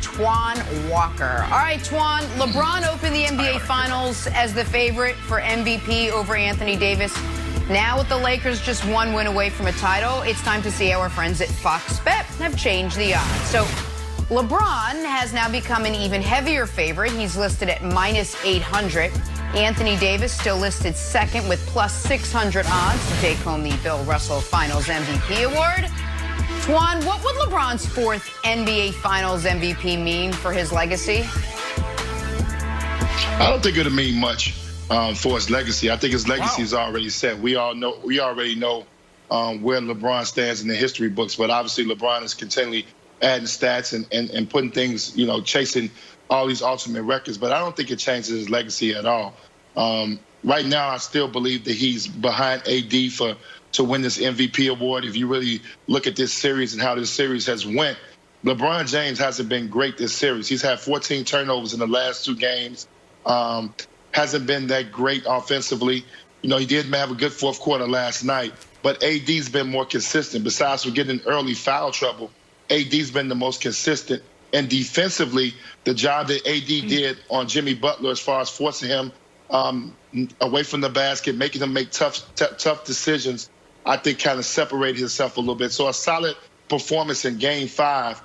Twan Walker. All right, Twan, LeBron opened the NBA Finals as the favorite for MVP over Anthony Davis. Now with the Lakers just one win away from a title, it's time to see how our friends at Fox Bet have changed the odds. So LeBron has now become an even heavier favorite. He's listed at -800. Anthony Davis still listed second with +600 odds to take home the Bill Russell Finals MVP award. Twan, what would LeBron's fourth NBA Finals MVP mean for his legacy? I don't think it'll mean much for his legacy. I think his legacy is already set. We already know where LeBron stands in the history books, but obviously LeBron is continually adding stats and putting things, chasing all these ultimate records. But I don't think it changes his legacy at all. Right now, I still believe that he's behind AD to win this MVP award. If you really look at this series and how this series has went, LeBron James hasn't been great this series. He's had 14 turnovers in the last 2 games. Hasn't been that great offensively. He did have a good fourth quarter last night, but AD's been more consistent. Besides for getting early foul trouble, AD's been the most consistent. And defensively, the job that AD did on Jimmy Butler as far as forcing him away from the basket, making him make tough decisions, I think kind of separated himself a little bit. So a solid performance in Game 5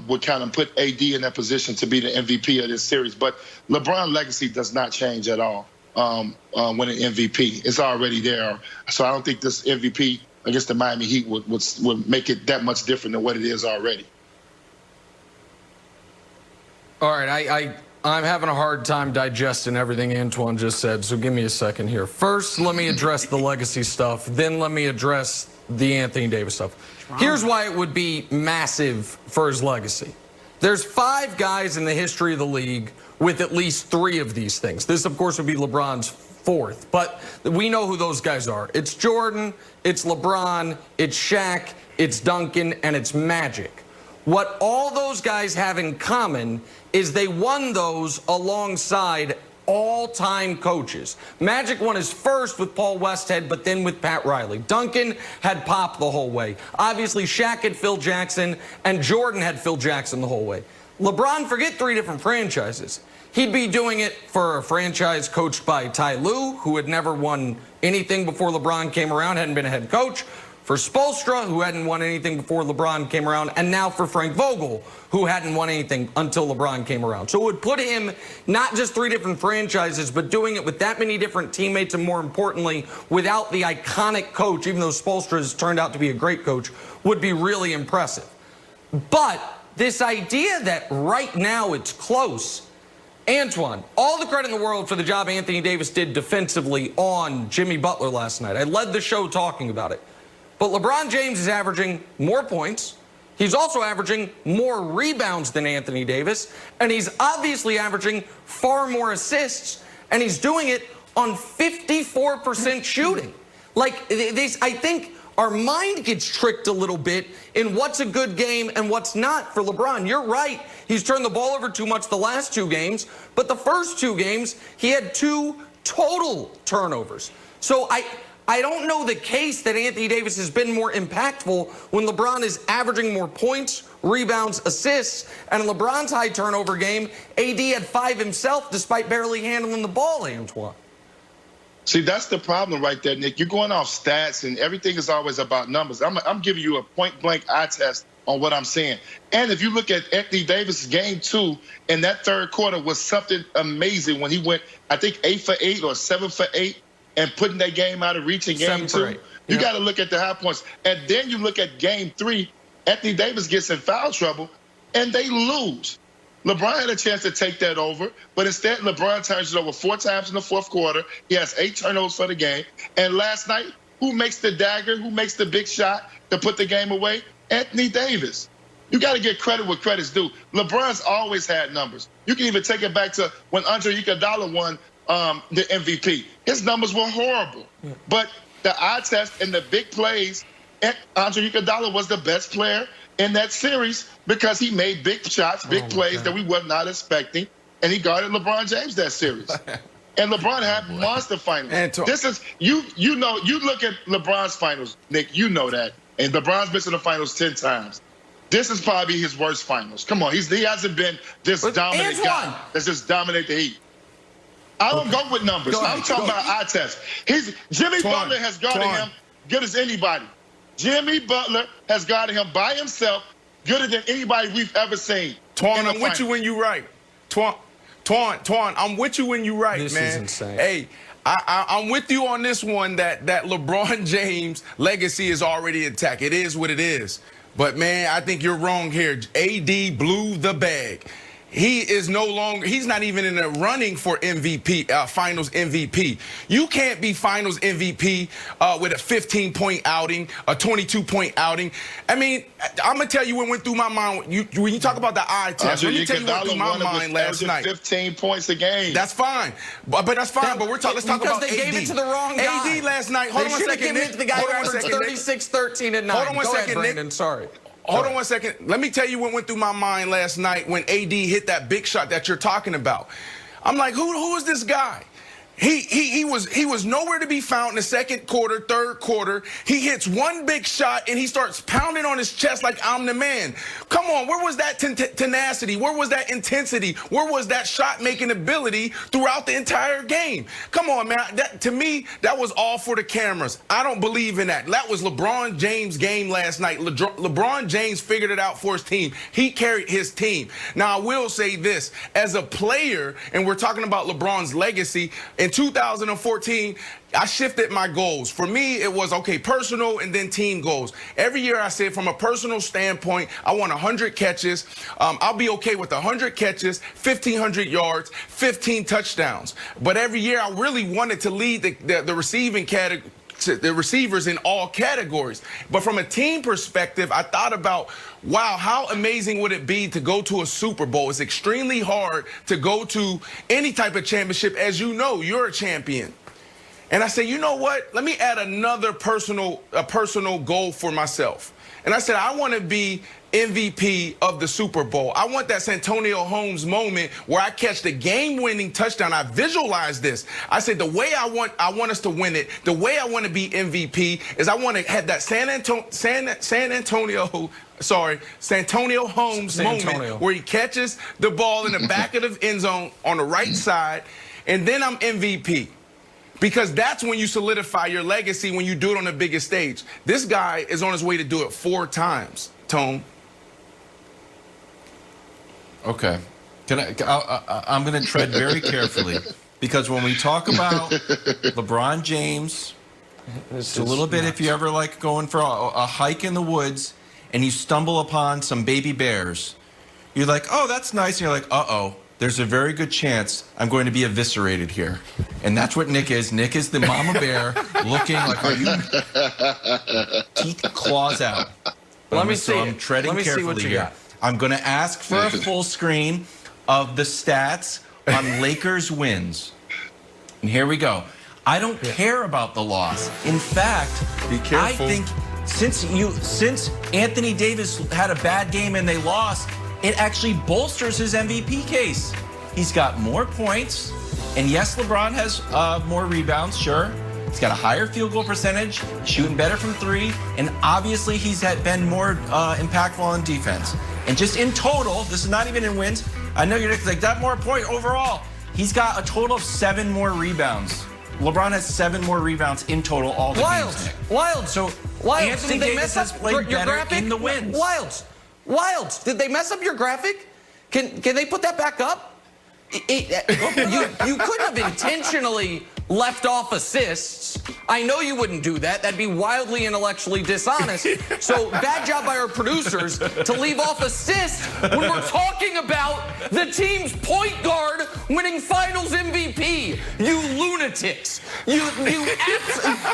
would kind of put AD in that position to be the MVP of this series. But LeBron's legacy does not change at all winning MVP. It's already there. So I don't think this MVP against the Miami Heat would make it that much different than what it is already. All right, I'm having a hard time digesting everything Antoine just said, so give me a second here. First, let me address the legacy stuff, then let me address the Anthony Davis stuff. Here's why it would be massive for his legacy. There's 5 guys in the history of the league with at least 3 of these things. This, of course, would be LeBron's 4th, but we know who those guys are. It's Jordan, it's LeBron, it's Shaq, it's Duncan, and it's Magic. What all those guys have in common is they won those alongside all-time coaches. Magic won his first with Paul Westhead, but then with Pat Riley. Duncan had Pop the whole way. Obviously, Shaq had Phil Jackson, and Jordan had Phil Jackson the whole way. LeBron, forget 3 different franchises. He'd be doing it for a franchise coached by Ty Lue, who had never won anything before LeBron came around, hadn't been a head coach. For Spoelstra, who hadn't won anything before LeBron came around, and now for Frank Vogel, who hadn't won anything until LeBron came around. So it would put him not just 3 different franchises, but doing it with that many different teammates, and more importantly, without the iconic coach, even though Spoelstra has turned out to be a great coach, would be really impressive. But this idea that right now it's close, Antoine, all the credit in the world for the job Anthony Davis did defensively on Jimmy Butler last night. I led the show talking about it. But LeBron James is averaging more points. He's also averaging more rebounds than Anthony Davis. And he's obviously averaging far more assists. And he's doing it on 54% shooting. Like, I think our mind gets tricked a little bit in what's a good game and what's not for LeBron. You're right. He's turned the ball over too much the last 2 games. But the first 2 games, he had 2 total turnovers. So I don't know the case that Anthony Davis has been more impactful when LeBron is averaging more points, rebounds, assists, and in LeBron's high turnover game, AD had 5 himself despite barely handling the ball, Antoine. See, that's the problem right there, Nick. You're going off stats, and everything is always about numbers. I'm giving you a point-blank eye test on what I'm saying. And if you look at Anthony Davis' game 2, in that 3rd quarter was something amazing when he went, I think, 8 for 8 or 7 for 8. And putting that game out of reach in Game 2, you got to look at the high points. And then you look at Game 3, Anthony Davis gets in foul trouble, and they lose. LeBron had a chance to take that over, but instead LeBron turns it over 4 times in the 4th quarter. He has 8 turnovers for the game. And last night, who makes the dagger, who makes the big shot to put the game away? Anthony Davis. You got to get credit where credit's due. LeBron's always had numbers. You can even take it back to when Andre Iguodala won the MVP. His numbers were horrible. But the eye test and the big plays, Andre Iguodala was the best player in that series because he made big shots, big plays that we were not expecting, and he guarded LeBron James that series. And LeBron had monster finals. This is you look at LeBron's finals, Nick, you know that. And LeBron's been to the finals 10 times. This is probably his worst finals. Come on, he hasn't been this dominant guy that's just dominate the Heat. I don't go with numbers. I'm talking about eye test. Jimmy Butler has guarded him good as anybody. Jimmy Butler has guarded him by himself gooder than anybody we've ever seen. Twan, I'm with you when you're right. Twan, I'm with you when you're right, man. This is insane. Hey, I'm with you on this one that LeBron James' legacy is already intact. It is what it is. But, man, I think you're wrong here. AD blew the bag. He is no longer, he's not even in the running for MVP, finals MVP. You can't be finals MVP with a 15-point outing, a 22-point outing. I mean, I'm going to tell you what went through my mind. When you talk about the eye test, let me tell you what went through my mind last night. 15 points a game. That's fine. But that's fine. But let's talk about AD. Because they gave it to the wrong guy. AD last night. Hold on one second. They should have given it to the guy who averaged 36, 13, and 9. Hold on one second, Brandon. Nick. Sorry. Hold on one second. Let me tell you what went through my mind last night when AD hit that big shot that you're talking about. I'm like, who is this guy? He was nowhere to be found in the second quarter, third quarter. He hits one big shot and he starts pounding on his chest like I'm the man. Come on, where was that tenacity? Where was that intensity? Where was that shot-making ability throughout the entire game? Come on, man. To me, that was all for the cameras. I don't believe in that. That was LeBron James' game last night. LeBron James figured it out for his team. He carried his team. Now, I will say this. As a player, and we're talking about LeBron's legacy, in 2014, I shifted my goals. For me, it was, okay, personal and then team goals. Every year I said from a personal standpoint, I want 100 catches. I'll be okay with 100 catches, 1,500 yards, 15 touchdowns. But every year I really wanted to lead the receiving category, the receivers in all categories. But from a team perspective, I thought about, wow, how amazing would it be to go to a Super Bowl? It's extremely hard to go to any type of championship. As you know, you're a champion. And I said, you know what? Let me add another personal goal for myself. And I said, I want to be MVP of the Super Bowl. I want that Santonio Holmes moment where I catch the game-winning touchdown. I visualized this. I said, the way I want us to win it, the way I want to be MVP is I want to have that Santonio Holmes moment where he catches the ball in the back of the end zone on the right side, and then I'm MVP. Because that's when you solidify your legacy, when you do it on the biggest stage. This guy is on his way to do it 4 times, Tone. Okay. I'm going to tread very carefully. Because when we talk about LeBron James, it's a little bit if you ever like going for a hike in the woods and you stumble upon some baby bears. You're like, oh, that's nice. And you're like, uh-oh. There's a very good chance I'm going to be eviscerated here. And that's what Nick is. Nick is the mama bear looking like, are you teeth claws out? Let me see. I'm treading carefully here. I'm going to ask for a full screen of the stats on Lakers wins. And here we go. I don't care about the loss. In fact, be careful. I think since Anthony Davis had a bad game and they lost, it actually bolsters his MVP case. He's got more points, and yes, LeBron has more rebounds, sure. He's got a higher field goal percentage, shooting better from 3, and obviously he's been more impactful on defense. And just in total, this is not even in wins, I know you're like, that more point overall. He's got a total of 7 more rebounds. LeBron has 7 more rebounds in total all the games. Wild. So Wilds, Anthony Davis has played better in the wins. Wilds, did they mess up your graphic? Can they put that back up? You couldn't have intentionally left off assists. I know you wouldn't do that. That'd be wildly intellectually dishonest. So bad job by our producers to leave off assists when we're talking about the team's point guard winning finals MVP. You lunatics. You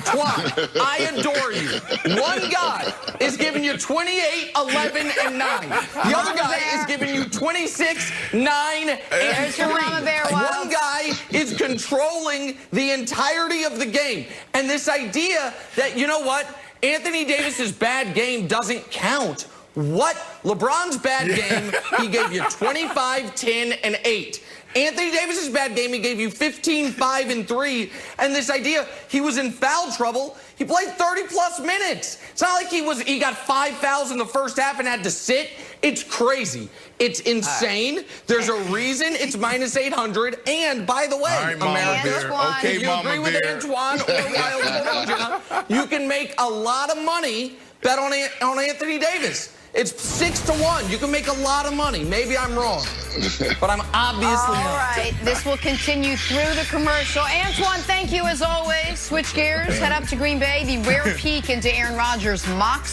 twat. I adore you. One guy is giving you 28, 11, and 9. The other guy is giving you 26, 9, and 3. One guy is controlling the entirety of the game. And this idea that, you know what, Anthony Davis's bad game doesn't count. What? LeBron's bad game, he gave you 25, 10, and 8. Anthony Davis's bad game, he gave you 15, 5, and 3. And this idea, he was in foul trouble. He played 30-plus minutes. It's not like he got 5 fouls in the first half and had to sit. It's crazy. It's insane. There's a reason it's minus 800. And by the way, right, Mama America, Bear. Okay, if you Mama agree with Bear. Antoine or Wild, you can make a lot of money bet on Anthony Davis. It's 6-1. You can make a lot of money. Maybe I'm wrong, but I'm obviously All not. right, this will continue through the commercial. Antoine, thank you as always. Switch gears, head up to Green Bay. The rare peek into Aaron Rodgers' mock